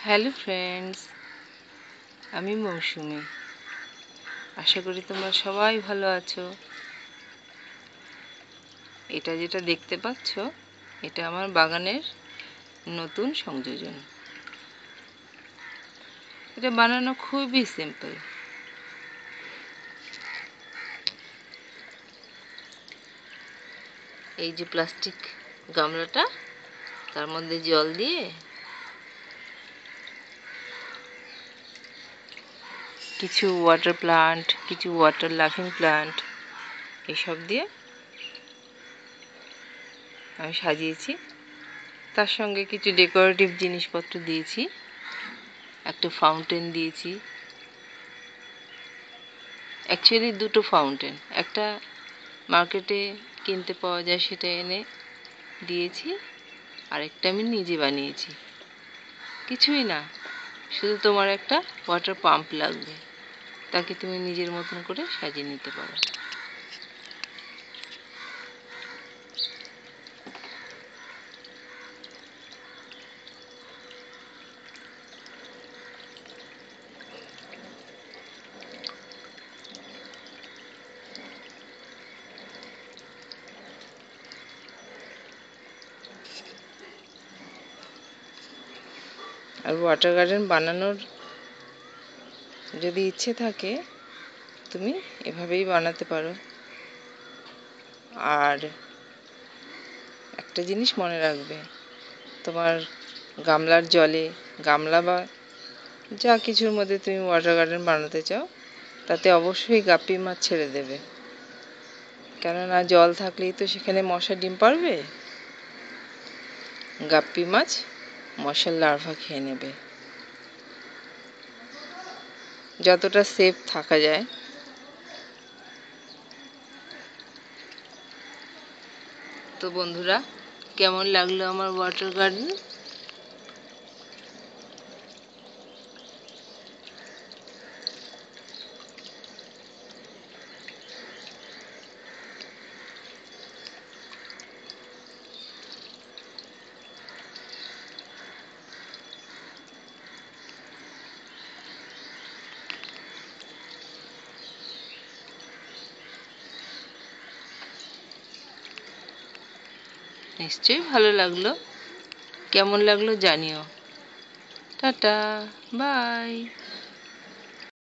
Hello friends, আমি মৌসুমি। আশা করি তোমরা সবাই ভালো আছো। এটা যেটা দেখতে পাচ্ছ, এটা আমার বাগানের নতুন সংযোজন। এটা বানানো খুবই সিম্পল। এই যে প্লাস্টিক গামলাটা, তার মধ্যে জল দিয়ে কিছু ওয়াটার প্লান্ট, কিছু ওয়াটার লাফিং প্লান্ট এসব দিয়ে আমি সাজিয়েছি। তার সঙ্গে কিছু ডেকোরেটিভ জিনিসপত্র দিয়েছি, একটা ফাউন্টেন দিয়েছি। অ্যাকচুয়ালি দুটো ফাউন্টেন, একটা মার্কেটে কিনতে পাওয়া যায়, সেটা এনে দিয়েছি, আর একটা আমি নিজে বানিয়েছি। কিছুই না, শুধু তোমার একটা ওয়াটার পাম্প লাগবে, তাকে তুমি নিজের মতন করে সাজিয়ে নিতে পারো। আর ওয়াটার গার্ডেন বানানোর যদি ইচ্ছে থাকে, তুমি এভাবেই বানাতে পারো। আর একটা জিনিস মনে রাখবে, তোমার গামলার জলে, গামলা বা যা কিছুর মধ্যে তুমি ওয়াটার গার্ডেন বানাতে চাও, তাতে অবশ্যই গাপ্পি মাছ ছেড়ে দেবে। কেননা জল থাকলেই তো সেখানে মশা ডিম পারবে। গাপ্পি মাছ মশার লার্ভা খেয়ে নেবে। যতটা সেফ থাকা যায়। তো বন্ধুরা, কেমন লাগলো আমার ওয়াটার গার্ডেন? নিশ্চয়ই ভালো লাগলো। কেমন লাগলো জানিও। Tata, by.